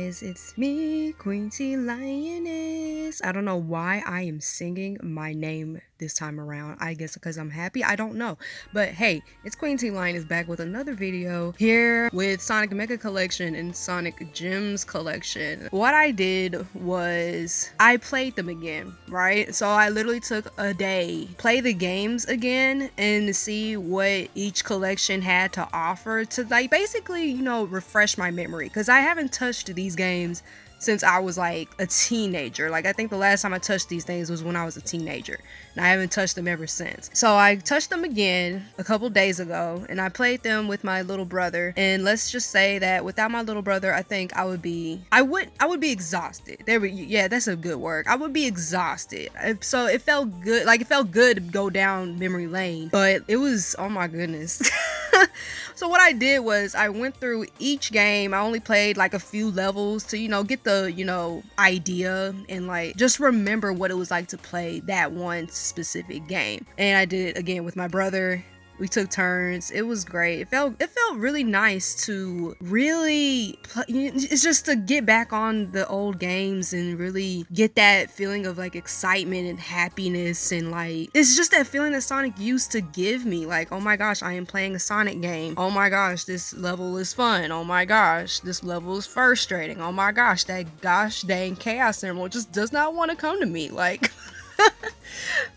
guys, it's me, Quincy Lioness. I don't know why I am singing my name this time around. I guess because I'm happy, I don't know. But hey, it's Quincy Lioness back with another video here with Sonic Mega Collection and Sonic Gems Collection. What I did was I played them again, right? So I literally took a day, play the games again and see what each collection had to offer to like basically, you know, refresh my memory, because I haven't touched these games since I was like a teenager. Like I think the last time I touched these things was when I was a teenager, and I haven't touched them ever since. So I touched them again a couple days ago and I played them with my little brother, and let's just say that without my little brother, I think I would be exhausted. Yeah, that's a good word. I would be exhausted. So it felt good, like it felt good to go down memory lane, but it was, oh my goodness. So what I did was I went through each game. I only played like a few levels to, you know, get the, you know, idea and like just remember what it was like to play that one specific game. And I did it again with my brother. We took turns. It was great. It felt really nice to really it's just to get back on the old games and really get that feeling of like excitement and happiness, and like it's just that feeling that Sonic used to give me. Like, oh my gosh, I am playing a Sonic game. Oh my gosh, this level is fun. Oh my gosh, this level is frustrating. Oh my gosh, that gosh dang Chaos Emerald just does not want to come to me. Like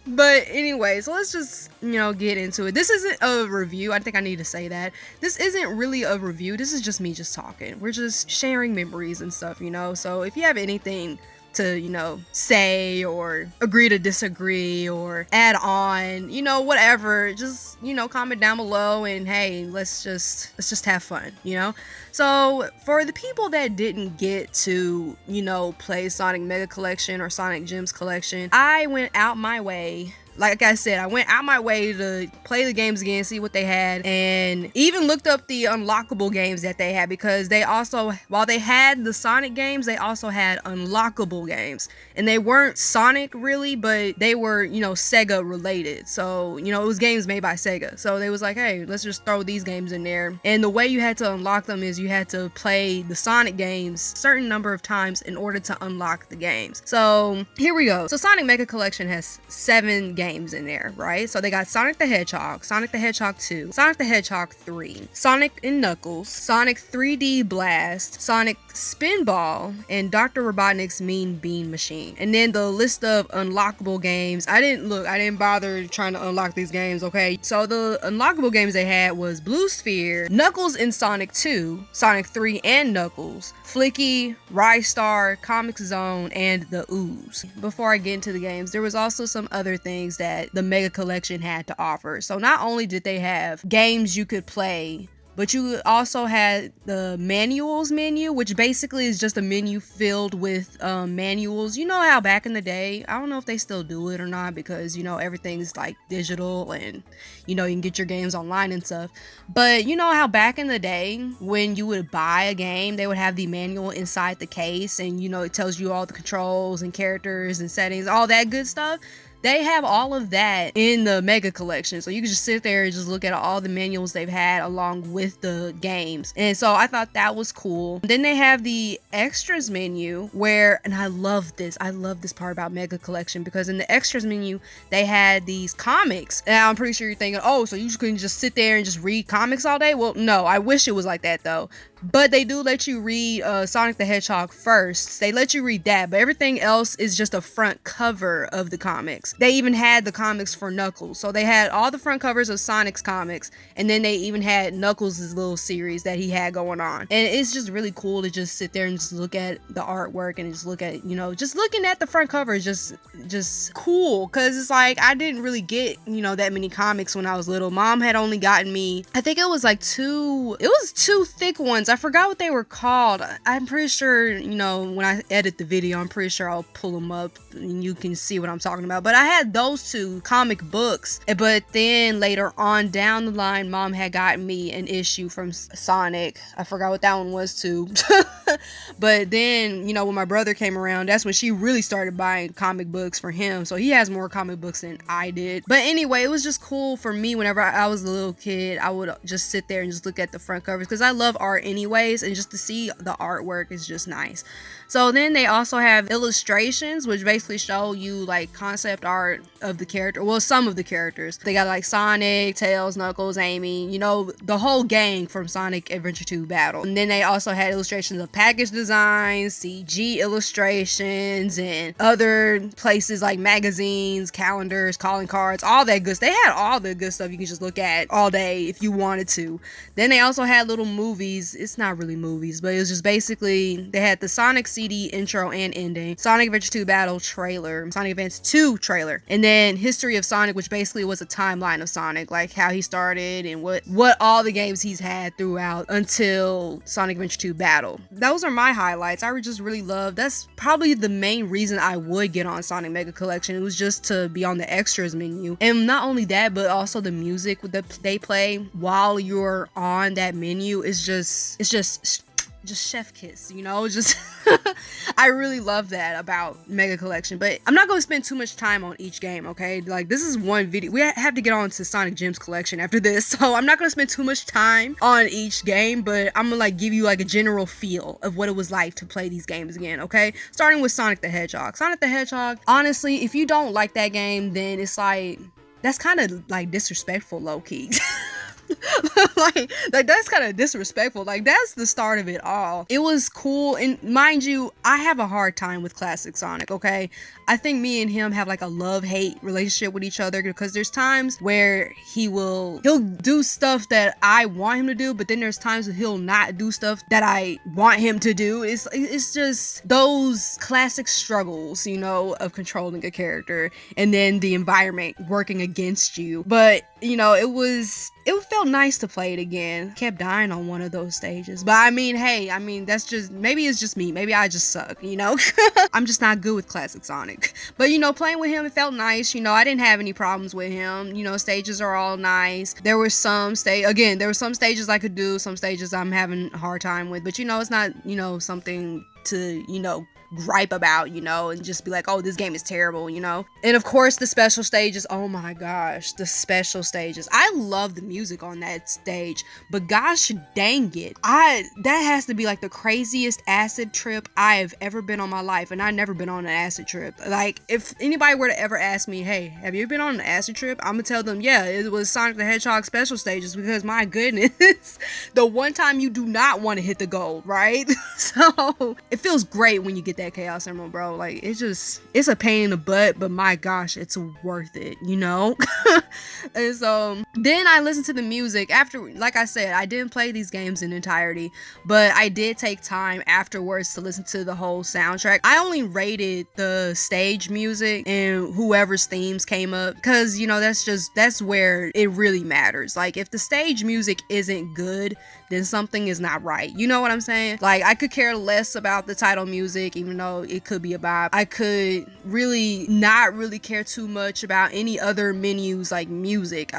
but anyway, so let's just, you know, get into it. This isn't a review. I think I need to say that. This isn't really a review. This is just me just talking. We're just sharing memories and stuff, you know? So if you have anything to, you know, say or agree to disagree or add on, you know, whatever, just, you know, comment down below, and hey, let's just have fun, you know? So for the people that didn't get to, you know, play Sonic Mega Collection or Sonic Gems Collection, I went out my way. Like I said, I went out my way to play the games again, see what they had, and even looked up the unlockable games that they had, because they also, while they had the Sonic games, they also had unlockable games, and they weren't Sonic really, but they were, you know, Sega related. So, you know, it was games made by Sega. So they was like, hey, let's just throw these games in there. And the way you had to unlock them is you had to play the Sonic games a certain number of times in order to unlock the games. So here we go. So Sonic Mega Collection has 7 games in there, right? So they got Sonic the Hedgehog, Sonic the Hedgehog 2, Sonic the Hedgehog 3, Sonic and Knuckles, Sonic 3D Blast, Sonic Spinball, and Dr. Robotnik's Mean Bean Machine. And then the list of unlockable games, I didn't bother trying to unlock these games, okay? So the unlockable games they had was Blue Sphere, Knuckles in Sonic 2, Sonic 3 and Knuckles, Flicky, Rystar, Comic Zone, and the Ooze. Before I get into the games, there was also some other things that the Mega Collection had to offer. So not only did they have games you could play, but you also had the manuals menu, which basically is just a menu filled with manuals. You know how back in the day, I don't know if they still do it or not, because, you know, everything's like digital and, you know, you can get your games online and stuff. But you know how back in the day when you would buy a game, they would have the manual inside the case, and, you know, it tells you all the controls and characters and settings, all that good stuff. They have all of that in the Mega Collection. So you can just sit there and just look at all the manuals they've had along with the games. And so I thought that was cool. Then they have the extras menu where, and I love this part about Mega Collection, because in the extras menu, they had these comics. And I'm pretty sure you're thinking, oh, so you couldn't just sit there and just read comics all day? Well, no, I wish it was like that though. But they do let you read Sonic the Hedgehog first. They let you read that, but everything else is just a front cover of the comics. They even had the comics for Knuckles. So they had all the front covers of Sonic's comics, and then they even had Knuckles' little series that he had going on. And it's just really cool to just sit there and just look at the artwork and just look at, you know, just looking at the front cover is just cool, because it's like I didn't really get, you know, that many comics when I was little. Mom had only gotten me, I think it was like two thick ones. I forgot what they were called. I'm pretty sure, you know, when I edit the video, I'm pretty sure I'll pull them up and you can see what I'm talking about. But I had those two comic books, but then later on down the line, mom had gotten me an issue from Sonic. I forgot what that one was too. But then, you know, when my brother came around, that's when she really started buying comic books for him. So he has more comic books than I did. But anyway, it was just cool for me whenever I was a little kid. I would just sit there and just look at the front covers because I love art anyways, and just to see the artwork is just nice. So then they also have illustrations, which basically show you like concept art of the character. Well, some of the characters. They got like Sonic, Tails, Knuckles, Amy, you know, the whole gang from Sonic Adventure 2 Battle. And then they also had illustrations of package designs, CG illustrations, and other places like magazines, calendars, calling cards, all that good stuff. They had all the good stuff you can just look at all day if you wanted to. Then they also had little movies. It's not really movies, but it was just basically, they had the Sonic CD intro and ending, Sonic Adventure 2 Battle trailer, Sonic Advance 2 trailer, and then History of Sonic, which basically was a timeline of Sonic, like how he started and what all the games he's had throughout until Sonic Adventure 2 Battle. Those are my highlights. I just really love, that's probably the main reason I would get on Sonic Mega Collection. It was just to be on the extras menu, and not only that, but also the music that they play while you're on that menu is just chef kiss, you know, just I really love that about Mega Collection. But I'm not going to spend too much time on each game, okay? Like, this is one video. We have to get on to Sonic Gems Collection after this, so I'm not going to spend too much time on each game, but I'm gonna like give you like a general feel of what it was like to play these games again, okay? Starting with Sonic the Hedgehog. Sonic the Hedgehog, honestly, if you don't like that game, then it's like, that's kind of like disrespectful, low-key. like that's kind of disrespectful. Like, that's the start of it all. It was cool, and mind you, I have a hard time with classic Sonic, okay? I think me and him have like a love-hate relationship with each other, because there's times where he'll do stuff that I want him to do, but then there's times that he'll not do stuff that I want him to do. It's just those classic struggles, you know, of controlling a character and then the environment working against you. But you know, it felt nice to play it again. Kept dying on one of those stages, but I mean, hey, that's just, maybe it's just me, maybe I just suck, you know. I'm just not good with classic Sonic. But you know, playing with him, it felt nice. You know, I didn't have any problems with him. You know, stages are all nice. There were some stages I could do, some stages I'm having a hard time with, but you know, it's not, you know, something to, you know, gripe about, you know, and just be like, oh, this game is terrible, you know. And of course, the special stages, oh my gosh, the special stages. I love the music on that stage, but gosh dang it, that has to be like the craziest acid trip I have ever been on my life, and I've never been on an acid trip. Like, if anybody were to ever ask me, hey, have you been on an acid trip, I'm gonna tell them, yeah, it was Sonic the Hedgehog special stages, because my goodness, the one time you do not want to hit the goal, right? So it feels great when you get that Chaos Emerald, bro. Like, it's a pain in the butt, but my gosh, it's worth it, you know. And so then I listened to the music after. Like I said, I didn't play these games in entirety, but I did take time afterwards to listen to the whole soundtrack. I only rated the stage music and whoever's themes came up, because you know, that's where it really matters. Like, if the stage music isn't good, then something is not right, you know what I'm saying? Like, I could care less about the title music, even though it could be a vibe. I could really not really care too much about any other menus like music.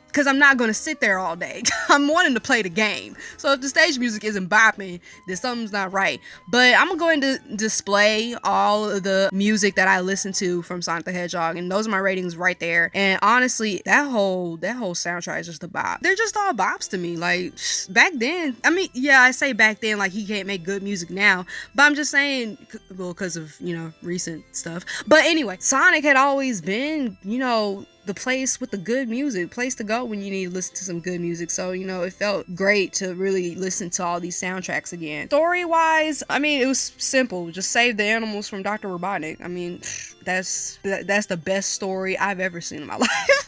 Because I'm not going to sit there all day. I'm wanting to play the game. So if the stage music isn't bopping, then something's not right. But I'm going to display all of the music that I listen to from Sonic the Hedgehog, and those are my ratings right there. And honestly, that whole soundtrack is just a bop. They're just all bops to me. Like, back then, I mean, yeah, I say back then like he can't make good music now, but I'm just saying, well, because of, you know, recent stuff. But anyway, Sonic had always been, you know, the place with the good music, place to go when you need to listen to some good music. So, you know, it felt great to really listen to all these soundtracks again. Story wise, I mean, it was simple. Just save the animals from Dr. Robotnik. I mean, that's the best story I've ever seen in my life.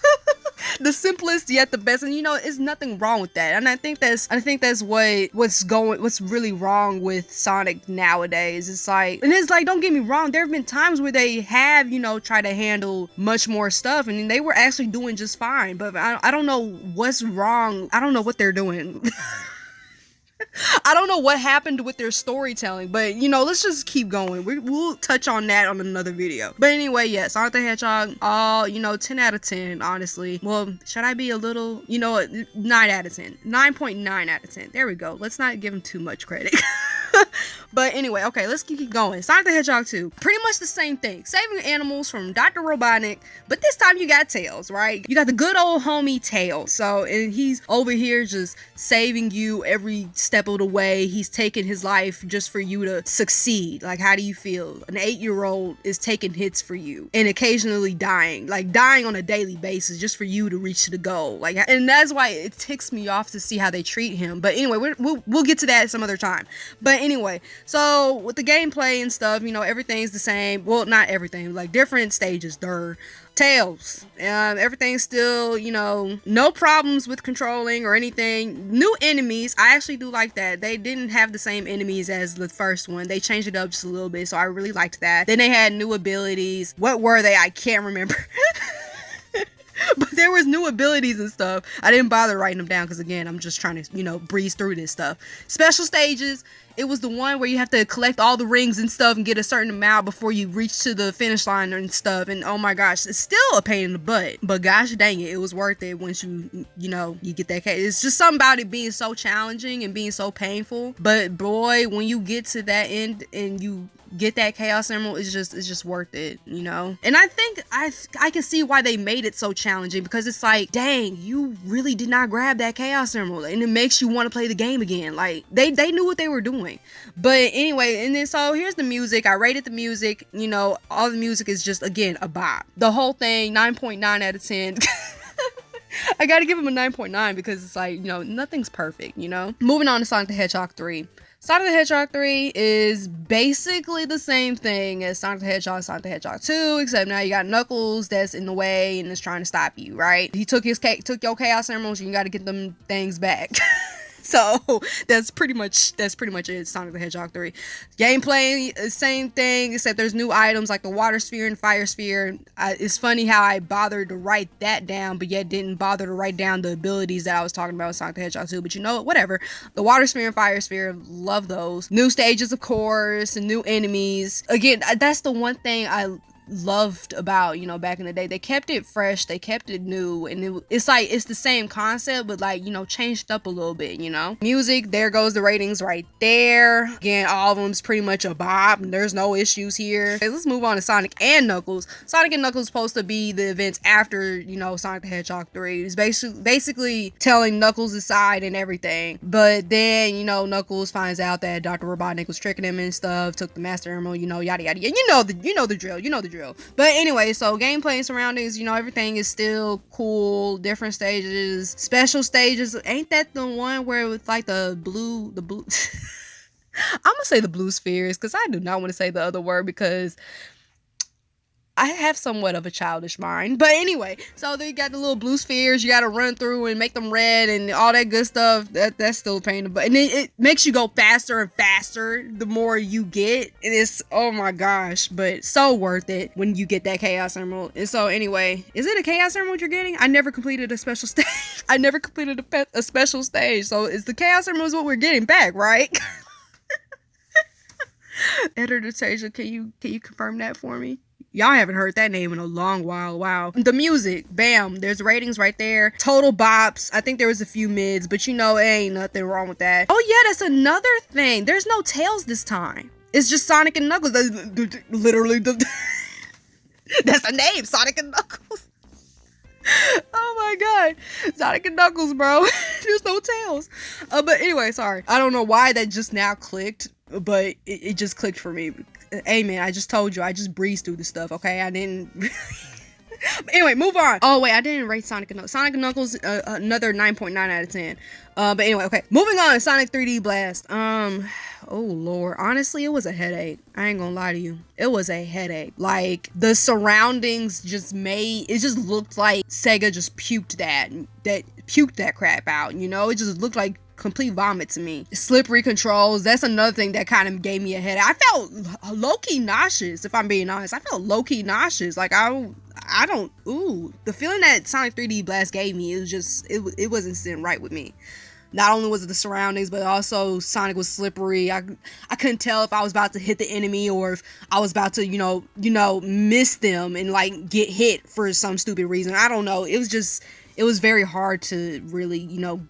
The simplest yet the best, and you know, there's nothing wrong with that. And I think that's what's really wrong with Sonic nowadays. It's like, don't get me wrong, there have been times where they have, you know, tried to handle much more stuff, and they were actually doing just fine. But I don't know what's wrong. I don't know what they're doing. I don't know what happened with their storytelling, but you know, let's just keep going. We'll touch on that on another video. But anyway, yeah, Sonic the Hedgehog, all, you know, 10 out of 10, honestly. Well, should I be a little, you know, 9 out of 10. 9.9 out of 10. There we go. Let's not give him too much credit. But anyway, okay, let's keep going. Sonic the Hedgehog 2, pretty much the same thing. Saving animals from Dr. Robotnik, but this time you got Tails, right? You got the good old homie Tails. So, and he's over here just saving you every step of the way. He's taking his life just for you to succeed. Like, how do you feel? An 8-year-old is taking hits for you and occasionally dying, like dying on a daily basis just for you to reach the goal. Like, and that's why it ticks me off to see how they treat him. But anyway, we'll get to that some other time. But anyway, so with the gameplay and stuff, you know, everything's the same. Well, not everything, like different stages. Tails, everything's still, you know, no problems with controlling or anything. New enemies, I actually do like that. They didn't have the same enemies as the first one. They changed it up just a little bit, so I really liked that. Then they had new abilities. What were they? I can't remember. But there was new abilities and stuff. I didn't bother writing them down because, again, I'm just trying to, you know, breeze through this stuff. Special stages. It was the one where you have to collect all the rings and stuff and get a certain amount before you reach to the finish line and stuff. And oh my gosh, it's still a pain in the butt. But gosh dang it, it was worth it once you know, you get that case. It's just something about it being so challenging and being so painful. But boy, when you get to that end and you get that Chaos Emerald, it's just worth it, you know. And I think I can see why they made it so challenging, because it's like, dang, you really did not grab that Chaos Emerald, and it makes you want to play the game again. Like they knew what they were doing. But anyway, and then so here's the music. I rated the music, you know, all the music is just, again, a bop. The whole thing, 9.9 out of 10. I gotta give him a 9.9 because it's like, you know, nothing's perfect, you know. Moving on to Sonic the Hedgehog 3. Sonic the Hedgehog 3 is basically the same thing as Sonic the Hedgehog 2, except now you got Knuckles that's in the way and is trying to stop you, right? He took your Chaos Emeralds, and you got to get them things back. So that's pretty much it. Sonic the Hedgehog 3. Gameplay, same thing, except there's new items like the water sphere and fire sphere. It's funny how I bothered to write that down, but yet didn't bother to write down the abilities that I was talking about with Sonic the Hedgehog 2. But you know what? Whatever. The water sphere and fire sphere, love those. New stages, of course, and new enemies. Again, that's the one thing I loved about, you know, back in the day. They kept it fresh, they kept it new, and it's like, it's the same concept, but like, you know, changed up a little bit, you know. Music, there goes the ratings right there. Again, all of them's pretty much a bop, and there's no issues here. Okay, let's move on to Sonic and Knuckles. Sonic and Knuckles supposed to be the events after, you know, Sonic the Hedgehog 3. It's basically telling Knuckles' side and everything, but then, you know, Knuckles finds out that Dr. Robotnik was tricking him and stuff, took the Master Emerald, you know, yada yada yada. You know the drill. But anyway, so gameplay and surroundings, you know, everything is still cool. Different stages, special stages. Ain't that the one where with like the blue I'm gonna say the blue spheres, because I do not want to say the other word because I have somewhat of a childish mind. But anyway, so they got the little blue spheres you got to run through and make them red and all that good stuff. That's still a pain in the butt. And it makes you go faster and faster the more you get. And it's, oh my gosh, but so worth it when you get that Chaos Emerald. And so anyway, is it a Chaos Emerald you're getting? I never completed a special stage. I never completed a special stage. So it's the Chaos Emerald is what we're getting back, right? Editor Tasia, can you confirm that for me? Y'all haven't heard that name in a long while. Wow. The music, bam, there's ratings right there. Total bops. I think there was a few mids, but you know, ain't nothing wrong with that. Oh yeah, that's another thing. There's no Tails this time. It's just Sonic and Knuckles. Literally, that's the name, Sonic and Knuckles. Oh my god, Sonic and Knuckles, bro. There's no Tails. But anyway, sorry. I don't know why that just now clicked, but it just clicked for me. Hey man, I just told you, I just breezed through the stuff, okay? I didn't... But anyway, move on. Oh wait, I didn't rate Sonic and Knuckles. Sonic and Knuckles, another 9.9 out of 10. But anyway, okay. Moving on to Sonic 3D Blast. Oh lord, honestly, it was a headache. I ain't gonna lie to you. It was a headache. Like, the surroundings just it just looked like Sega just puked that crap out, you know? It just looked like complete vomit to me. Slippery controls, that's another thing that kind of gave me a headache. I felt low-key nauseous, if I'm being honest. I felt low-key nauseous. Like, the feeling that Sonic 3D Blast gave me, it was just, it wasn't sitting right with me. Not only was it the surroundings, but also Sonic was slippery. I couldn't tell if I was about to hit the enemy or if I was about to, miss them and like get hit for some stupid reason. I don't know. It was very hard to really,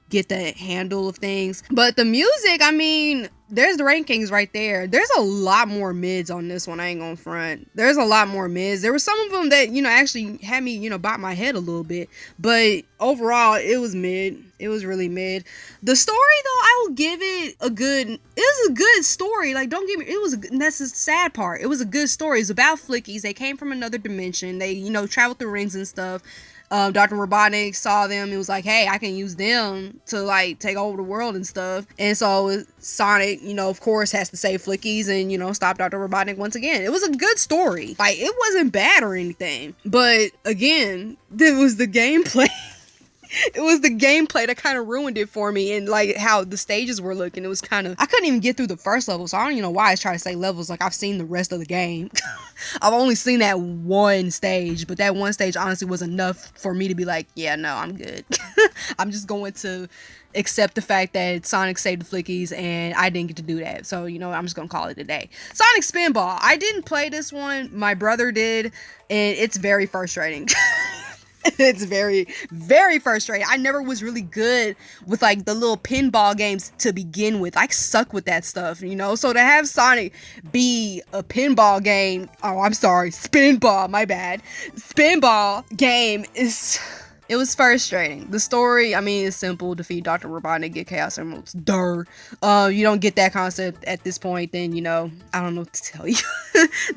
get the handle of things. But the music, I mean, there's the rankings right there. There's a lot more mids on this one. I ain't gonna front. There's a lot more mids. There were some of them that, actually had me, bop my head a little bit. But overall, it was mid. It was really mid. The story, though, I will give it a good... It was a good story. Like, don't get me... That's the sad part. It was a good story. It's about flickies. They came from another dimension. They, traveled through rings and stuff. Dr. Robotnik saw them and was like, hey, I can use them to like take over the world and stuff. And so Sonic, of course, has to save Flickies and, stop Dr. Robotnik once again. It was a good story. Like, it wasn't bad or anything. But again, it was the gameplay. It was the gameplay that kind of ruined it for me, and like how the stages were looking. It was kind of, I couldn't even get through the first level, so I don't even know why I try to say levels. Like, I've seen the rest of the game. I've only seen that one stage, but that one stage honestly was enough for me to be like, yeah, no, I'm good. I'm just going to accept the fact that Sonic saved the Flickies and I didn't get to do that. So, I'm just gonna call it a day. Sonic Spinball. I didn't play this one. My brother did, and it's very frustrating. It's very, very frustrating. I never was really good with like the little pinball games to begin with. I suck with that stuff, so to have Sonic be a pinball game, Spinball, my bad. Spinball game it was frustrating. The story, I mean, is simple. Defeat Dr. Robotnik, get Chaos Emeralds. You don't get that concept at this point, then, I don't know what to tell you.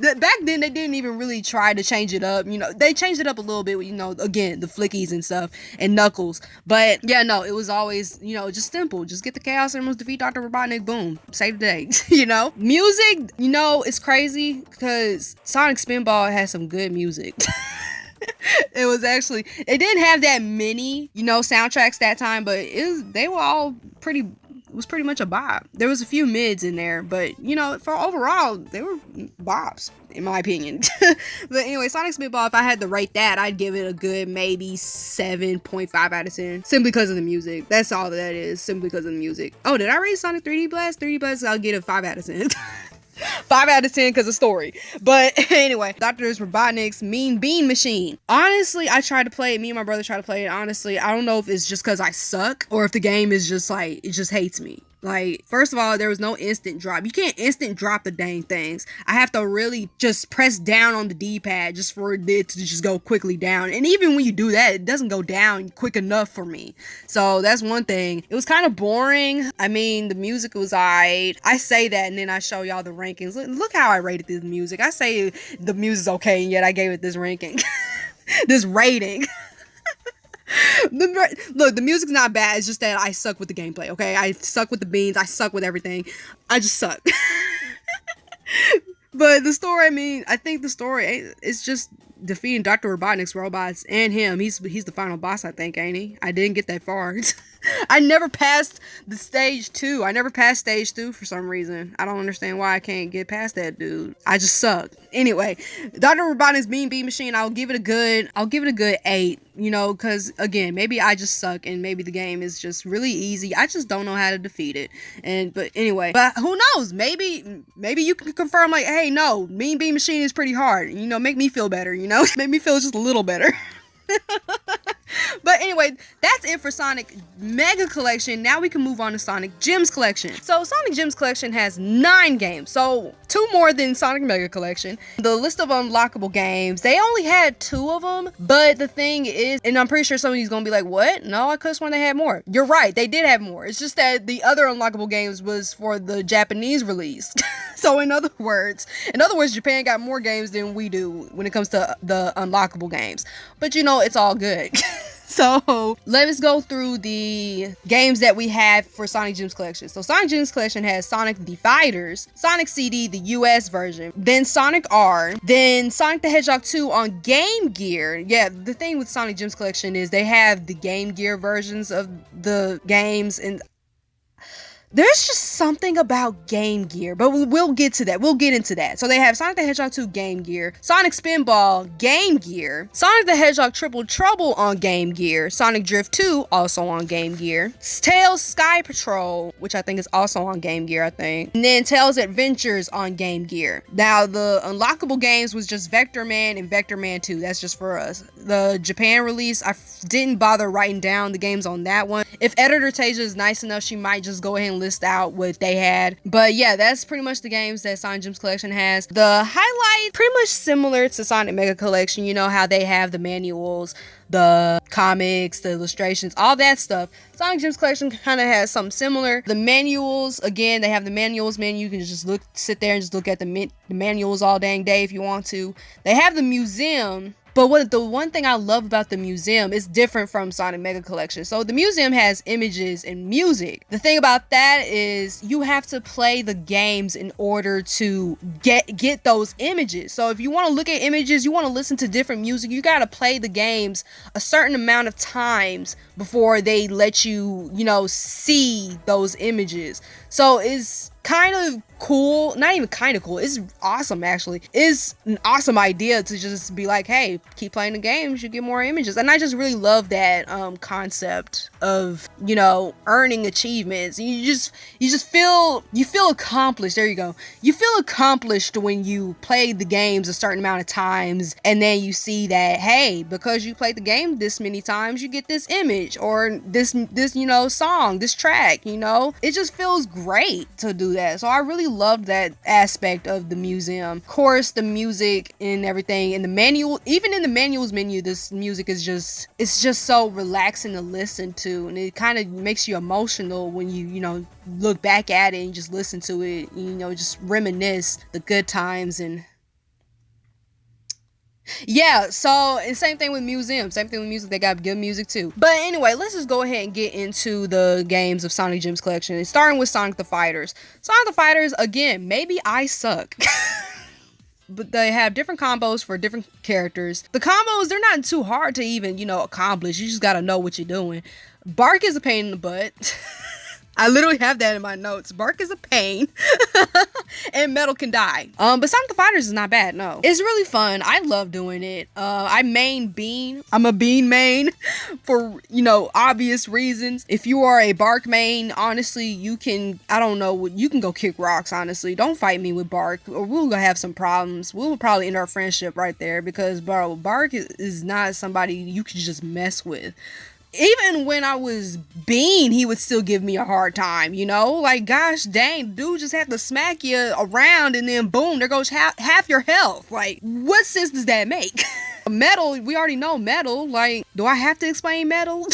Back then, they didn't even really try to change it up. They changed it up a little bit with, again, the Flickies and stuff, and Knuckles. But, yeah, no, it was always, just simple. Just get the Chaos Emeralds, defeat Dr. Robotnik, boom. Save the day, Music, it's crazy, because Sonic Spinball has some good music. It was actually, they didn't have that many, soundtracks that time, but they were all it was pretty much a bop. There was a few mids in there, but, for overall, they were bops, in my opinion. But anyway, Sonic Spitball, if I had to rate that, I'd give it a good maybe 7.5 out of 10. Simply because of the music. That's all that is, simply because of the music. Oh, did I rate Sonic 3D Blast? 3D Blast, I'll get a 5 out of 10. 5 out of 10 because of story. But anyway, Dr. Robotnik's Mean Bean Machine. Honestly, I tried to play it. Me and my brother tried to play it. Honestly, I don't know if it's just because I suck or if the game is just like, it just hates me. Like, first of all, there was no instant drop. You can't instant drop the dang things. I have to really just press down on the D-pad just for it to just go quickly down. And even when you do that, it doesn't go down quick enough for me. So that's one thing. It was kind of boring. I mean, the music was alright. I say that and then I show y'all the rankings. Look how I rated this music. I say the music's okay, and yet I gave it this ranking. This rating. Look, the music's not bad. It's just that I suck with the gameplay, okay? I suck with the beans. I suck with everything. I just suck. But the story, I mean, I think the story is just defeating Dr. Robotnik's robots and him. He's the final boss, I think, ain't he? I didn't get that far. I never passed the stage 2. I never passed stage 2 for some reason. I don't understand why I can't get past that dude. I just suck. Anyway, Dr. Robotnik's Mean Bean Machine, I'll give it a good 8, because again, maybe I just suck and maybe the game is just really easy. I just don't know how to defeat it. But anyway, but who knows? Maybe you can confirm like, hey, no, Mean Bean Machine is pretty hard. Make me feel better, make me feel just a little better. But anyway, that's it for Sonic Mega Collection. Now we can move on to Sonic Gems Collection. So Sonic Gems Collection has 9 games, so 2 more than Sonic Mega Collection. The list of unlockable games, they only had 2 of them, but the thing is, and I'm pretty sure somebody's gonna be like, what? No, I could've sworn they had more. You're right, they did have more. It's just that the other unlockable games was for the Japanese release. So in other words, Japan got more games than we do when it comes to the unlockable games. But it's all good. So let's go through the games that we have for Sonic Gems Collection. So Sonic Gems Collection has Sonic the Fighters, Sonic CD, the US version, then Sonic R, then Sonic the Hedgehog 2 on Game Gear. Yeah, the thing with Sonic Gems Collection is they have the Game Gear versions of the games, and There's just something about Game Gear, but we'll get to that. We'll get into that. So they have Sonic the Hedgehog 2 Game Gear, Sonic Spinball Game Gear, Sonic the Hedgehog Triple Trouble on Game Gear, Sonic Drift 2 also on Game Gear, Tails SkyPatrol, which I think is also on Game Gear, I think, and then Tails Adventures on Game Gear. Now the unlockable games was just Vector Man and Vector Man 2. That's just for us. The Japan release, I didn't bother writing down the games on that one. If Editor Tasia is nice enough, she might just go ahead and list out what they had. But yeah, that's pretty much the games that Sonic Gems Collection has. The highlight, pretty much similar to Sonic Mega Collection. You know how they have the manuals, the comics, the illustrations, all that stuff. Sonic Gems Collection kind of has something similar. The manuals, again, they have the manuals menu. You can just sit there and just look at the manuals all dang day if you want to. They have the museum. But the one thing I love about the museum is different from Sonic Mega Collection. So the museum has images and music. The thing about that is you have to play the games in order to get those images. So if you want to look at images, you want to listen to different music, you got to play the games a certain amount of times before they let you, see those images. So it's kind of cool, not even kind of cool, it's awesome actually. It's an awesome idea to just be like, hey, keep playing the games, you get more images. And I just really love that concept of, earning achievements. You just feel accomplished. There you go. You feel accomplished when you play the games a certain amount of times, and then you see that, hey, because you played the game this many times, you get this image or this song, this track. It just feels great to do that. So I really loved that aspect of the museum. Of course, the music and everything in the manual, even in the manuals menu, this music is just so relaxing to listen to, and it kind of makes you emotional when you look back at it and just listen to it, just reminisce the good times. And yeah, so and same thing with museums, same thing with music, they got good music too. But anyway, let's just go ahead and get into the games of Sonic Gems Collection, and starting with Sonic the Fighters. Sonic the Fighters, again, maybe I suck. But they have different combos for different characters. The combos, they're not too hard to even, accomplish. You just gotta know what you're doing. Bark is a pain in the butt. I literally have that in my notes. Bark is a pain. And Metal can die. But Sonic the Fighters is not bad, no. It's really fun. I love doing it. I main Bean. I'm a Bean main for, obvious reasons. If you are a Bark main, honestly, you can go kick rocks, honestly. Don't fight me with Bark, or we'll go have some problems. We'll probably end our friendship right there, because, bro, Bark is not somebody you can just mess with. Even when I was Bean, he would still give me a hard time, Like, gosh dang, dude just had to smack you around and then boom, there goes half your health. Like, what sense does that make? Metal, we already know Metal. Like, do I have to explain Metal?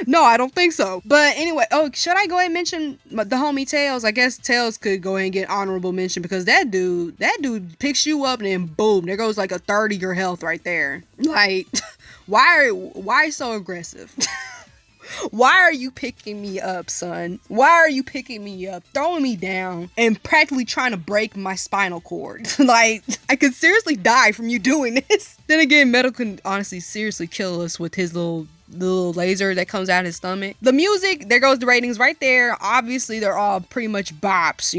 No, I don't think so. But anyway, should I go ahead and mention the homie Tails? I guess Tails could go ahead and get honorable mention, because that dude picks you up and then boom, there goes like a third of your health right there. Like, why so aggressive? Why are you picking me up, son? Why are you picking me up, throwing me down, and practically trying to break my spinal cord? Like, I could seriously die from you doing this. Then again, Metal can honestly seriously kill us with his little laser that comes out of his stomach. The music, there goes the ratings right there. Obviously, they're all pretty much bops,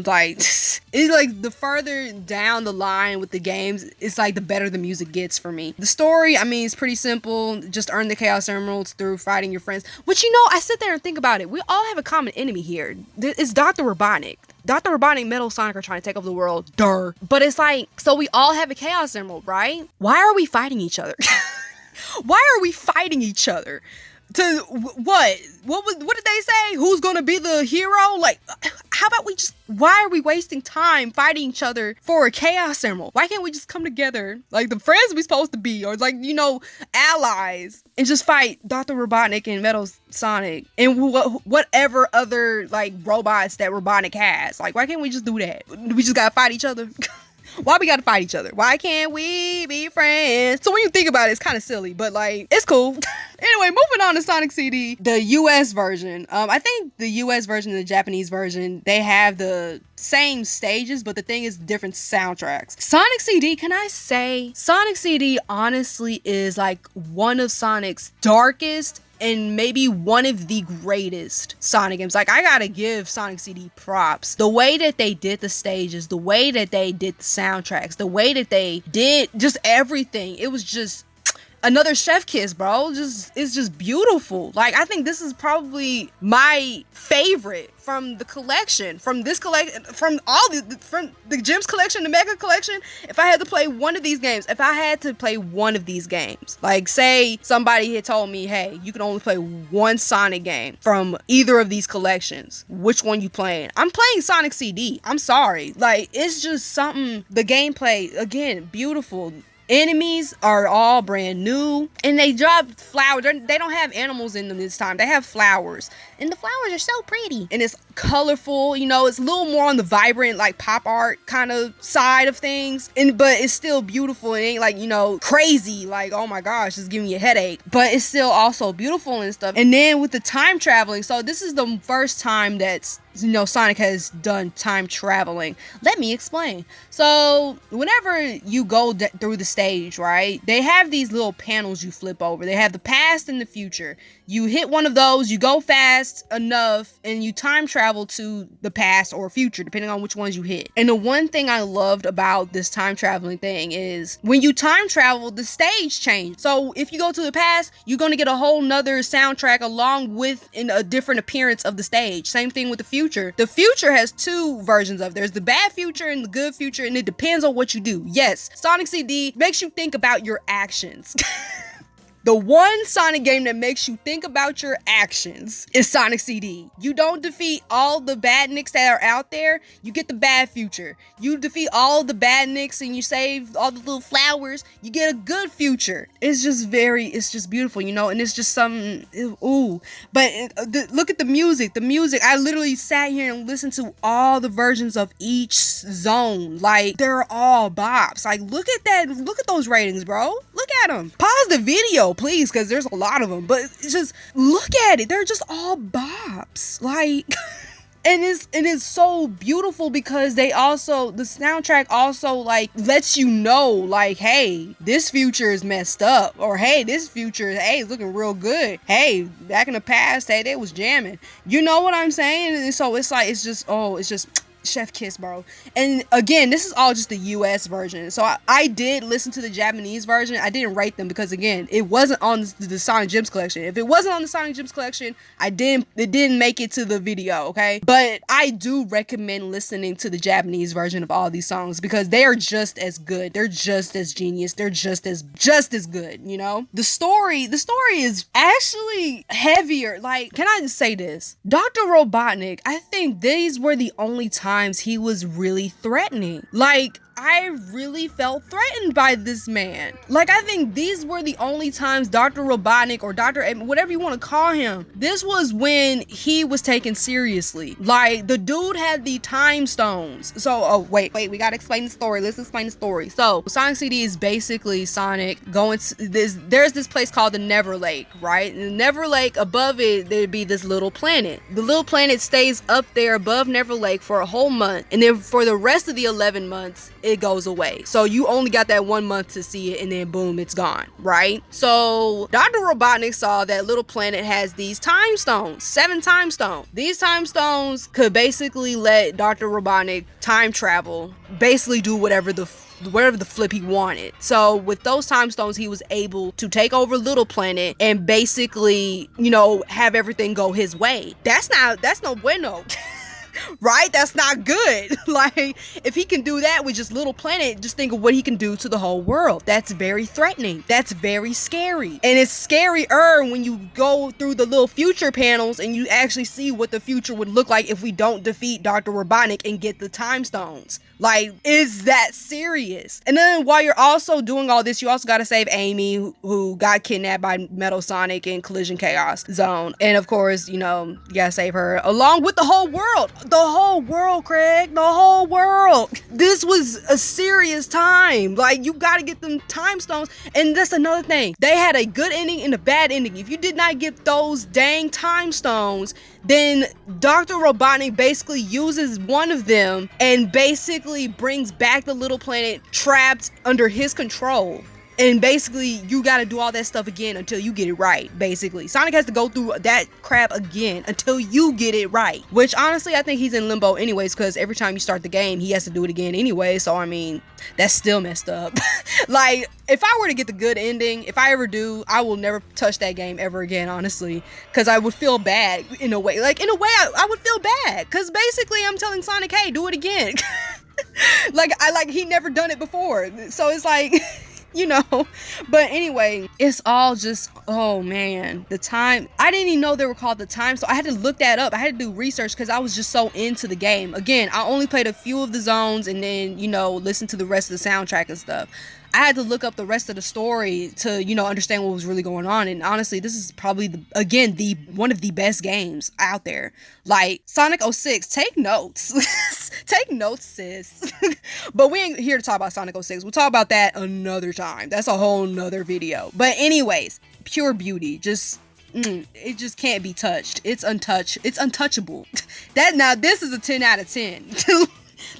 like, it's like the further down the line with the games, it's like the better the music gets for me. The story, it's pretty simple. Just earn the Chaos Emeralds through fighting your friends. But I sit there and think about it. We all have a common enemy here. It's Dr. Robotnik. Dr. Robotnik, Metal, Sonic are trying to take over the world. Duh. But it's like, so we all have a Chaos Emerald, right? Why are we fighting each other? Why are we fighting each other? To what? What did they say? Who's gonna be the hero? Like, how about why are we wasting time fighting each other for a Chaos Emerald? Why can't we just come together like the friends we supposed to be, or like, allies, and just fight Dr. Robotnik and Metal Sonic and whatever other like robots that Robotnik has? Like, why can't we just do that? We just gotta fight each other. Why we gotta fight each other? Why can't we be friends? So when you think about it, it's kind of silly, but like, it's cool. Anyway, moving on to Sonic CD, the US version. I think the US version and the Japanese version, they have the same stages, but the thing is different soundtracks. Sonic CD, can I say, Sonic CD honestly is like one of Sonic's darkest and maybe one of the greatest Sonic games. Like, I gotta give Sonic CD props. The way that they did the stages, the way that they did the soundtracks, the way that they did just everything, it was just another chef kiss, bro. It's just beautiful. Like, I think this is probably my favorite from the collection, from this collection, from the Gems collection, the Mega collection. If I had to play one of these games, like, say somebody had told me, hey, you can only play one Sonic game from either of these collections, which one you playing? I'm playing Sonic CD. I'm sorry. Like, it's just something. The gameplay, again, beautiful. Enemies are all brand new, and they drop flowers. They don't have animals in them this time. They have flowers, and the flowers are so pretty, and it's colorful. You know, it's a little more on the vibrant, like, pop art kind of side of things, but it's still beautiful. It ain't like, you know, crazy, like, oh my gosh, it's giving you a headache, but it's still also beautiful and stuff. And then with the time traveling, so this is the first time that's, you know, Sonic has done time traveling. Let me explain. So whenever you go through the stage, right, they have these little panels you flip over. They have the past and the future. You hit one of those, you go fast enough, and you time travel to the past or future, depending on which ones you hit. And the one thing I loved about this time traveling thing is when you time travel, the stage change. So if you go to the past, you're going to get a whole nother soundtrack along with a different appearance of the stage. Same thing with the future. The future has two versions of it. There's the bad future and the good future, and it depends on what you do. Yes, Sonic CD makes you think about your actions. The one Sonic game that makes you think about your actions is Sonic CD. You don't defeat all the badniks that are out there, you get the bad future. You defeat all the badniks and you save all the little flowers, you get a good future. It's just beautiful, you know, and it's just something, ooh. But look at the music. I literally sat here and listened to all the versions of each zone. Like, they're all bops. Like, look at that. Look at those ratings, bro. Look at them. Pause the video, please, because there's a lot of them, but it's just, look at it. They're just all bops. Like, and it's so beautiful because the soundtrack also, like, lets you know, like, hey, this future is messed up, or hey, this future is looking real good. Hey, back in the past, hey, they was jamming. You know what I'm saying? And so it's like, it's just chef kiss, bro. And again, this is all just the US version, so I did listen to the Japanese version. I didn't rate them because, again, it wasn't on the Sonic Gems collection. If it wasn't on the Sonic Gems collection, it didn't make it to the video, okay? But I do recommend listening to the Japanese version of all these songs because they are just as good. They're just as genius. They're just as good, you know? The story is actually heavier. Like, can I just say this? Dr. Robotnik, I think these were the only times he was really threatening. Like, I really felt threatened by this man. Like, I think these were the only times Dr. Robotnik, or Dr. whatever you want to call him, this was when he was taken seriously. Like, the dude had the time stones. So, wait, we gotta explain the story. Let's explain the story. So, Sonic CD is basically Sonic going to there's this place called the Never Lake, right? And the Never Lake, above it, there'd be this little planet. The little planet stays up there above Never Lake for a whole month, and then for the rest of the 11 months, it goes away. So you only got that 1 month to see it, and then boom, it's gone, right? So Dr. Robotnik saw that little planet has these time stones, 7 time stones. These time stones could basically let Dr. Robotnik time travel, basically do whatever the flip he wanted. So with those time stones, he was able to take over Little Planet and basically, you know, have everything go his way. That's no bueno. Right? That's not good. Like, if he can do that with just Little Planet, just think of what he can do to the whole world. That's very threatening. That's very scary. And it's scarier when you go through the little future panels and you actually see what the future would look like if we don't defeat Dr. Robotnik and get the time stones. Like, is that serious? And then while you're also doing all this, you also got to save Amy, who got kidnapped by Metal Sonic in Collision Chaos Zone. And of course, you know, you gotta save her along with the whole world. The whole world, Craig. The whole world. This was a serious time. Like, you gotta get them time stones. And that's another thing. They had a good ending and a bad ending. If you did not get those dang time stones, then Dr. Robotnik basically uses one of them and basically brings back the little planet trapped under his control. And basically, you gotta do all that stuff again until you get it right, basically. Sonic has to go through that crap again until you get it right. Which, honestly, I think he's in limbo anyways, because every time you start the game, he has to do it again anyway. So, I mean, that's still messed up. Like, if I were to get the good ending, if I ever do, I will never touch that game ever again, honestly. Because I would feel bad in a way. Like, in a way, I would feel bad. Because basically, I'm telling Sonic, hey, do it again. Like, he never done it before. So, it's like... you know, but anyway, it's all just, oh man, the time, I didn't even know they were called the time, so I had to look that up. I had to do research because I was just so into the game. Again, I only played a few of the zones and then, you know, listen to the rest of the soundtrack and stuff. I had to look up the rest of the story to, you know, understand what was really going on. And honestly, this is probably, the one of the best games out there. Like, Sonic 06, take notes. Take notes, sis. But we ain't here to talk about Sonic 06. We'll talk about that another time. That's a whole nother video. But anyways, pure beauty. Just... it just can't be touched. It's untouchable. Now this is a 10 out of 10.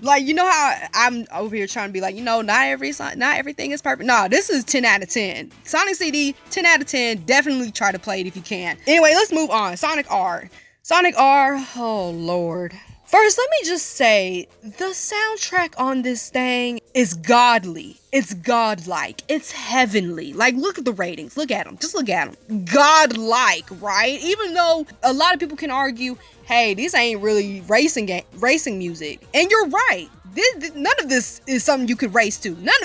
Like, you know how I'm over here trying to be like, you know, not everything is perfect. Nah, this is 10 out of 10. Sonic CD, 10 out of 10. Definitely try to play it if you can. Anyway, let's move on. Sonic R. Sonic R, oh lord. First, let me just say, the soundtrack on this thing is godly. It's godlike. It's heavenly. Like, look at the ratings. Look at them. Just look at them. Godlike, right? Even though a lot of people can argue, hey, this ain't really racing music. And you're right. None of this is something you could race to. None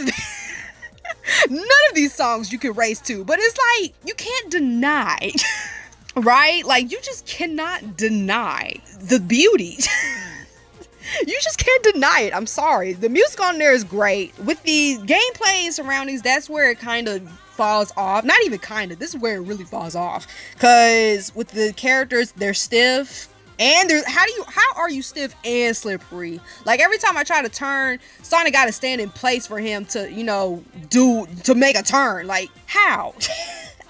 of these songs you could race to. But it's like, you can't deny... right? Like, you just cannot deny the beauty. You just can't deny it. I'm sorry. The music on there is great. With the gameplay and surroundings, that's where it kind of falls off. Not even kind of. This is where it really falls off. Because with the characters, they're stiff. And how are you stiff and slippery? Like, every time I try to turn, Sonic got to stand in place for him to, you know, to make a turn. Like, how?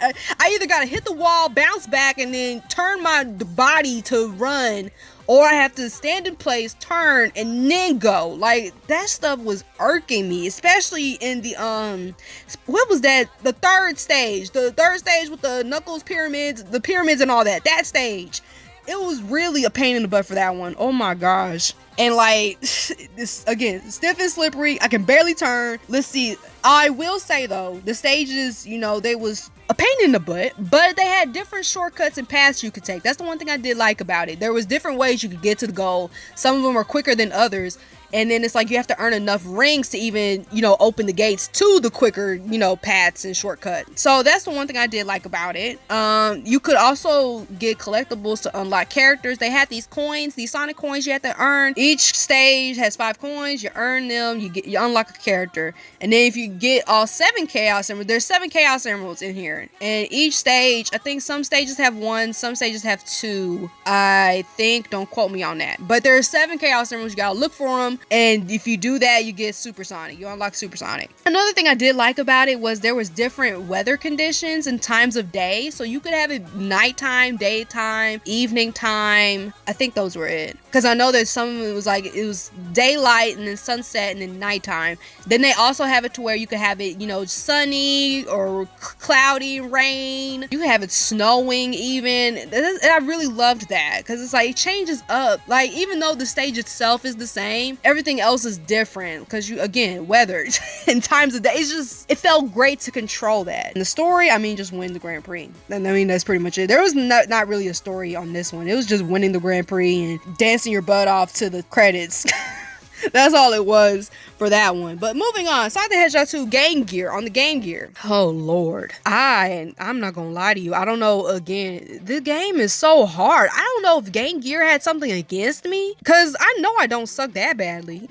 I either gotta hit the wall, bounce back, and then turn my body to run, or I have to stand in place, turn, and then go. Like, that stuff was irking me, especially in the, what was that? The third stage with the Knuckles pyramids, the pyramids and all that. That stage. It was really a pain in the butt for that one. Oh my gosh. And like, this again, stiff and slippery. I can barely turn. Let's see. I will say though, the stages, you know, they was a pain in the butt, but they had different shortcuts and paths you could take. That's the one thing I did like about it. There was different ways you could get to the goal. Some of them were quicker than others. And then it's like you have to earn enough rings to even, you know, open the gates to the quicker, you know, paths and shortcuts. So that's the one thing I did like about it. You could also get collectibles to unlock characters. They had these coins, these Sonic coins you have to earn. Each stage has 5 coins. You earn them. You unlock a character. And then if you get all 7 Chaos Emeralds, there's 7 Chaos Emeralds in here. And each stage, I think some stages have 1, some stages have 2. I think, don't quote me on that. But there are 7 Chaos Emeralds. You gotta look for them. And if you do that, you get Supersonic. You unlock Supersonic. Another thing I did like about it was there was different weather conditions and times of day. So you could have it nighttime, daytime, evening time. I think those were it. Because I know that some of it was like, it was daylight and then sunset and then nighttime. Then they also have it to where you could have it, you know, sunny or cloudy, rain. You could have it snowing even. And I really loved that because it's like, it changes up. Like, even though the stage itself is the same, everything else is different because you, again, weather and times of day. It's just, it felt great to control that. And the story, I mean, just win the Grand Prix. And I mean, that's pretty much it. There was not really a story on this one. It was just winning the Grand Prix and dancing your butt off to the credits. That's all it was for that one. But moving on, Sonic the Hedgehog 2 Game Gear, on the Game Gear. Oh Lord, I'm not gonna lie to you. I don't know. Again, the game is so hard. I don't know if Game Gear had something against me, because I know I don't suck that badly.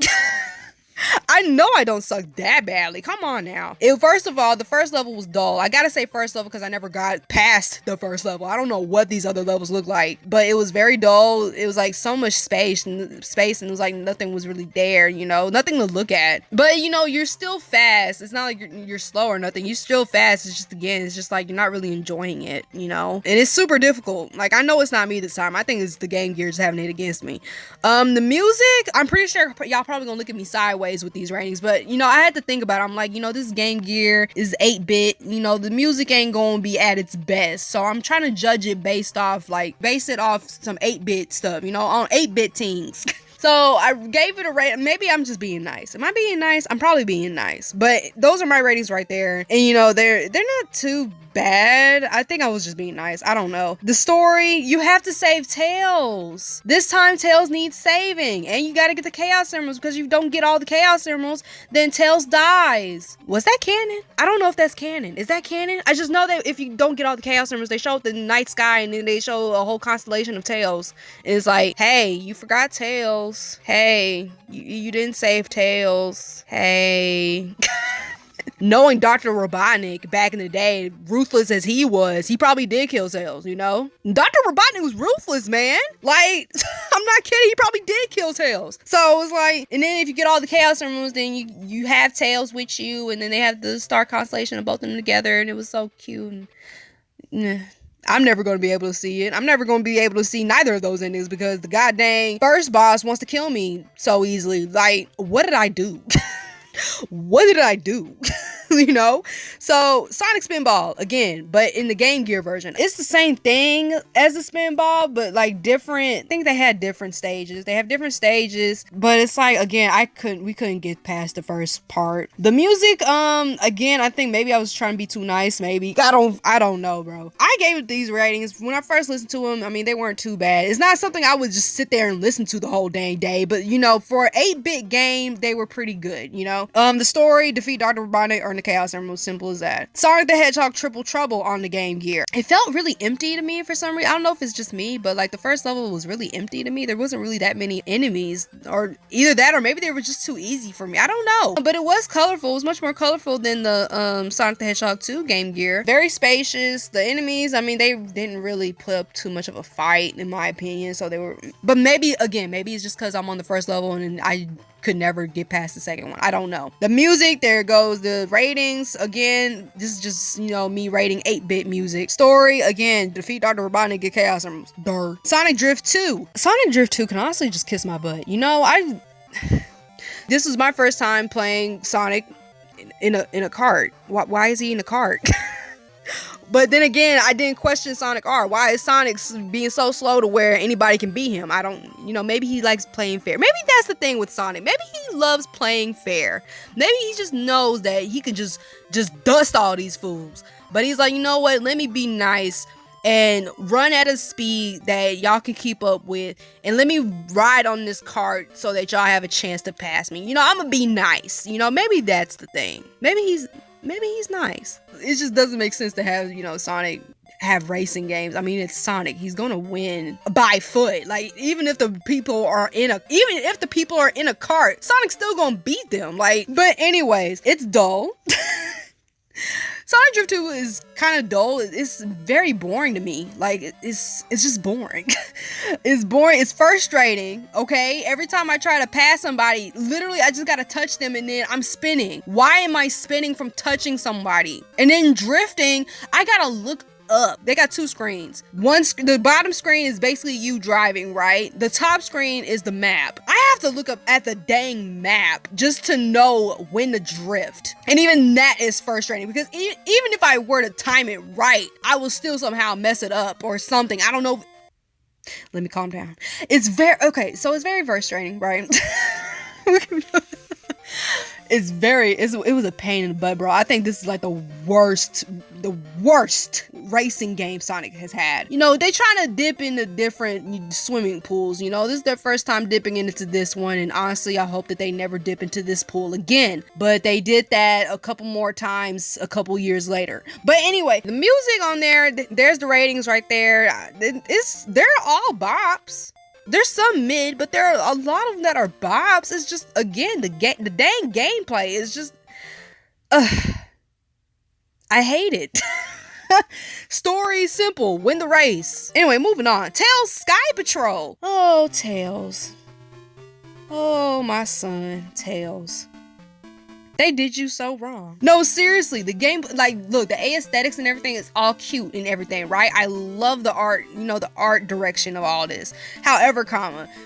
I know I don't suck that badly. Come on now. First of all, the first level was dull. I gotta say first level because I never got past the first level. I don't know what these other levels look like, but it was very dull. It was like so much space and it was like nothing was really there, you know, nothing to look at. But you know, you're still fast. It's not like you're slow or nothing. You're still fast. It's just, again, it's just like you're not really enjoying it, you know, and it's super difficult. Like, I know it's not me this time. I think it's the Game Gears having it against me. The music, I'm pretty sure y'all probably gonna look at me sideways ways with these ratings, but you know, I had to think about it. I'm like, you know, this Game Gear is 8-bit, you know, the music ain't gonna be at its best, so I'm trying to judge it based it off some 8-bit stuff, you know, on 8-bit things. So I gave it a rate. Maybe I'm just being nice. Am I being nice? I'm probably being nice. But those are my ratings right there. And you know, they're not too bad. I think I was just being nice. I don't know. The story, you have to save Tails. This time Tails needs saving. And you gotta get the Chaos Emeralds, because if you don't get all the Chaos Emeralds, then Tails dies. Was that canon? I don't know if that's canon. Is that canon? I just know that if you don't get all the Chaos Emeralds, they show the night sky and then they show a whole constellation of Tails. And it's like, hey, you forgot Tails. Hey, you didn't save Tails. Hey. Knowing Dr. Robotnik back in the day, ruthless as he was, he probably did kill Tails, you know? Dr. Robotnik was ruthless, man. Like, I'm not kidding, he probably did kill Tails. So it's like, and then if you get all the Chaos Emeralds, then you have Tails with you, and then they have the star constellation of both of them together, and it was so cute. And, I'm never going to be able to see it. I'm never going to be able to see neither of those endings because the goddamn first boss wants to kill me so easily. Like, what did I do? What did I do? You know? So Sonic Spinball again, but in the Game Gear version, it's the same thing as the Spinball, but like different. I think they had different stages. They have different stages, but it's like, again, we couldn't get past the first part. The music, again, I think maybe I was trying to be too nice. Maybe I don't know, bro. I gave it these ratings when I first listened to them. I mean, they weren't too bad. It's not something I would just sit there and listen to the whole dang day, but you know, for an 8-bit game, they were pretty good. You know, the story, defeat Dr. Robotnik, earn the Chaos Emerald, simple as that. Sonic the Hedgehog Triple Trouble on the Game Gear. It felt really empty to me for some reason. I don't know if it's just me, but like the first level was really empty to me. There wasn't really that many enemies, or either that or maybe they were just too easy for me. I don't know. But it was colorful. It was much more colorful than the Sonic the Hedgehog 2 Game Gear. Very spacious. The enemies, I mean, they didn't really put up too much of a fight in my opinion. So they were, but maybe it's just because I'm on the first level and I could never get past the second one. I don't know. The music, there goes. The ratings, again, this is just, you know, me rating 8-bit music. Story, again, defeat Dr. Robotnik, get Chaos Emeralds. Durr. Sonic Drift 2. Sonic Drift 2 can honestly just kiss my butt. You know, this was my first time playing Sonic in a cart. Why is he in a cart? But then again, I didn't question Sonic R. Why is Sonic being so slow to where anybody can beat him? I don't, you know, maybe he likes playing fair. Maybe that's the thing with Sonic. Maybe he loves playing fair. Maybe he just knows that he can just dust all these fools. But he's like, you know what? Let me be nice and run at a speed that y'all can keep up with. And let me ride on this cart so that y'all have a chance to pass me. You know, I'm gonna be nice. You know, maybe that's the thing. Maybe he's nice. It just doesn't make sense to have, you know, Sonic have racing games. I mean, it's Sonic. He's gonna win by foot. Like, even if the people are in a cart, Sonic's still gonna beat them. Like, but anyways, it's dull. Sonic Drift 2 is kind of dull. It's very boring to me. Like, it's just boring. It's boring. It's frustrating, okay? Every time I try to pass somebody, literally, I just gotta touch them and then I'm spinning. Why am I spinning from touching somebody? And then drifting, I gotta look up. They got two screens. The bottom screen is basically you driving, right? The top screen is the map. I have to look up at the dang map just to know when to drift. And even that is frustrating because even if I were to time it right, I will still somehow mess it up or something. I don't know. Let me calm down. It's very frustrating, right? It was a pain in the butt, bro. I think this is like the worst racing game Sonic has had. You know, they trying to dip into different swimming pools. You know, this is their first time dipping into this one, and honestly, I hope that they never dip into this pool again. But they did that a couple more times a couple years later. But anyway, the music on there's the ratings right there. They're all bops. There's some mid, but there are a lot of them that are bops. It's just, again, the dang gameplay is just, I hate it. Story simple, win the race. Anyway, moving on. Tails Sky Patrol. Oh, Tails. Oh, my son, Tails. They did you so wrong. No, seriously, the game, like, look, the aesthetics and everything is all cute and everything, right? I love the art, you know, the art direction of all this. However,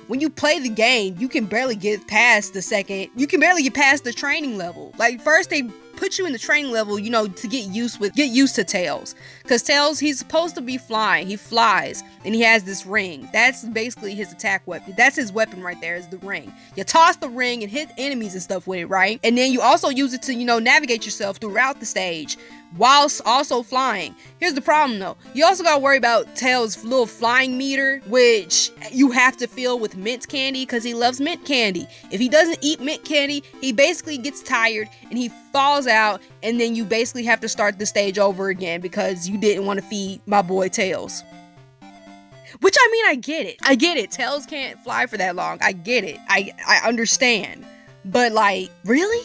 when you play the game, you can barely get past the training level. Like, first they put you in the training level, you know, to get used to Tails. Because Tails, he's supposed to be flying. He flies, and he has this ring. That's basically his attack weapon. That's his weapon right there, is the ring. You toss the ring and hit enemies and stuff with it, right? And then you also use it to, you know, navigate yourself throughout the stage, whilst also flying. Here's the problem though. You also gotta worry about Tails' little flying meter, which you have to fill with mint candy because he loves mint candy. If he doesn't eat mint candy, he basically gets tired and he falls out, and then you basically have to start the stage over again because you didn't want to feed my boy Tails. Which, I mean, I get it. Tails can't fly for that long. I get it. I understand. But like, really?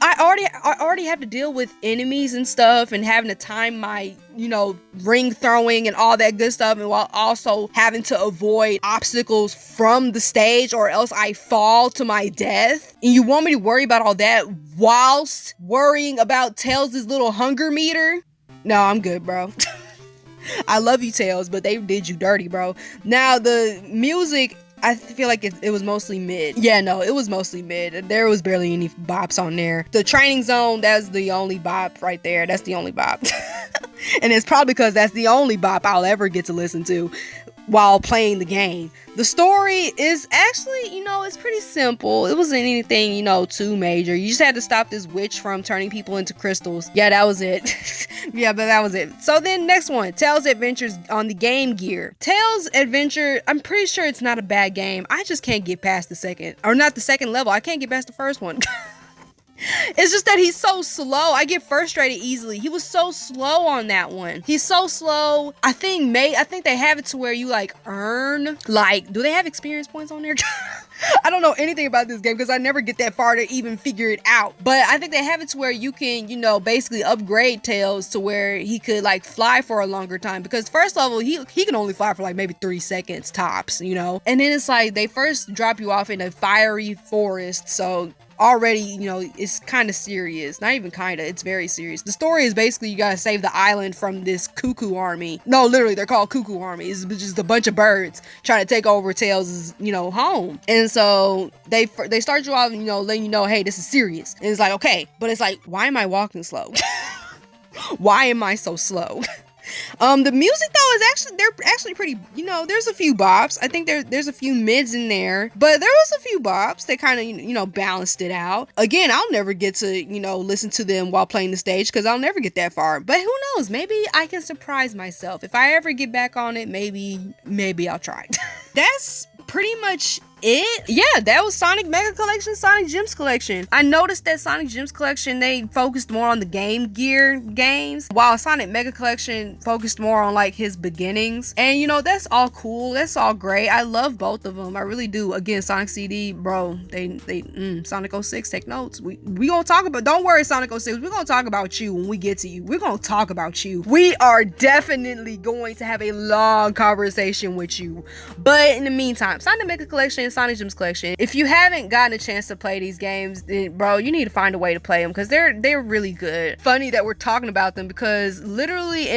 I already have to deal with enemies and stuff, and having to time my, you know, ring throwing and all that good stuff, and while also having to avoid obstacles from the stage or else I fall to my death. And you want me to worry about all that whilst worrying about Tails' little hunger meter? No, I'm good, bro. I love you, Tails, but they did you dirty, bro. Now, the music, I feel like it was mostly mid. Yeah, no, it was mostly mid. There was barely any bops on there. The training zone, that's the only bop right there. That's the only bop. And it's probably because that's the only bop I'll ever get to listen to while playing the game. The story is actually, you know, it's pretty simple. It wasn't anything, you know, too major. You just had to stop this witch from turning people into crystals. Yeah, that was it. Yeah, but that was it. So then next one, Tails Adventures on the Game Gear. Tails Adventure, I'm pretty sure it's not a bad game. I just can't get past the second level. I can't get past the first one. It's just that he's so slow. I get frustrated easily. He was so slow on that one. He's so slow. I think they have it to where you like earn, like, do they have experience points on there? I don't know anything about this game because I never get that far to even figure it out. But I think they have it to where you can, you know, basically upgrade Tails to where he could like fly for a longer time. Because first level, he can only fly for like maybe 3 seconds tops, you know. And then it's like they first drop you off in a fiery forest. So already, you know, it's kind of serious. Not even kind of, it's very serious. The story is basically you gotta save the island from this cuckoo army. No, literally, they're called cuckoo army. It's just a bunch of birds trying to take over Tails', you know, home. And so they start you off, you know, letting you know, hey, this is serious. And it's like, okay, but it's like, why am I walking slow? Why am I so slow? The music though they're actually pretty, you know, there's a few bops. I think there's a few mids in there, but there was a few bops that kind of, you know, balanced it out. Again, I'll never get to, you know, listen to them while playing the stage because I'll never get that far, but who knows, maybe I can surprise myself. If I ever get back on it, maybe I'll try. That's pretty much it. Yeah, that was Sonic Mega Collection, Sonic Gems Collection. I noticed that Sonic Gems Collection, they focused more on the Game Gear games, while Sonic Mega Collection focused more on like his beginnings. And you know, that's all cool, that's all great. I love both of them, I really do. Again, Sonic CD, bro, Sonic 06, take notes. We gonna talk about, don't worry, Sonic 06, we're gonna talk about you when we get to you. We're gonna talk about you. We are definitely going to have a long conversation with you. But in the meantime, Sonic Mega Collection, Sonic Gems Collection, if you haven't gotten a chance to play these games, then bro, you need to find a way to play them because they're really good. Funny that we're talking about them because literally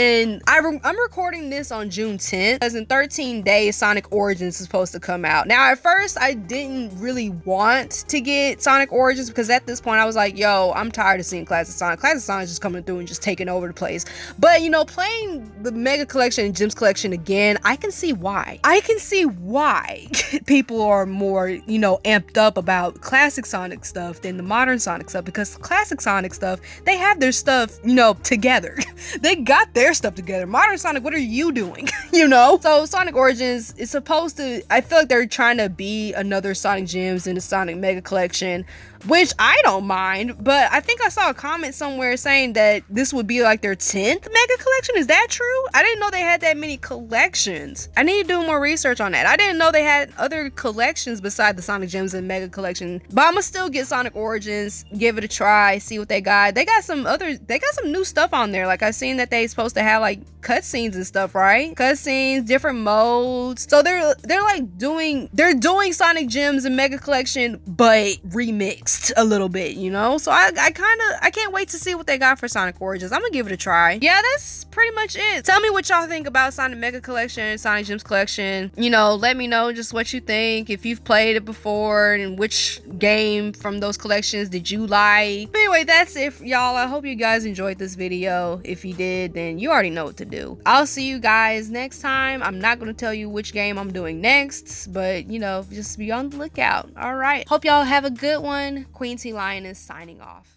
I'm recording this on June 10th, because in 13 days Sonic Origins is supposed to come out. Now at first I didn't really want to get Sonic Origins because at this point I was like, yo, I'm tired of seeing Classic Sonic. Classic Sonic just coming through and just taking over the place. But you know, playing the Mega Collection and Gems Collection again, I can see why people are more, you know, amped up about classic Sonic stuff than the modern Sonic stuff, because classic Sonic stuff, they have their stuff, you know, together. They got their stuff together. Modern Sonic, what are you doing? You know? So Sonic Origins is supposed to, I feel like they're trying to be another Sonic Gems in the Sonic Mega Collection, which I don't mind, but I think I saw a comment somewhere saying that this would be like their 10th Mega Collection. Is that true? I didn't know they had that many collections. I need to do more research on that. I didn't know they had other collections besides the Sonic Gems and Mega Collection, but I'm gonna still get Sonic Origins, give it a try, see what they got. They got some new stuff on there. Like I've seen that they supposed to have like cutscenes and stuff, right? Cutscenes, different modes. So they're doing Sonic Gems and Mega Collection, but remixed. angst a little bit, you know? So I can't wait to see what they got for Sonic Origins. I'm gonna give it a try. Yeah, that's pretty much it. Tell me what y'all think about Sonic Mega Collection, Sonic Gems Collection. You know, let me know just what you think, if you've played it before, and which game from those collections did you like. But anyway, that's it, y'all. I hope you guys enjoyed this video. If you did, then you already know what to do. I'll see you guys next time. I'm not gonna tell you which game I'm doing next, but you know, just be on the lookout. All right, hope y'all have a good one. Queen T Lioness signing off.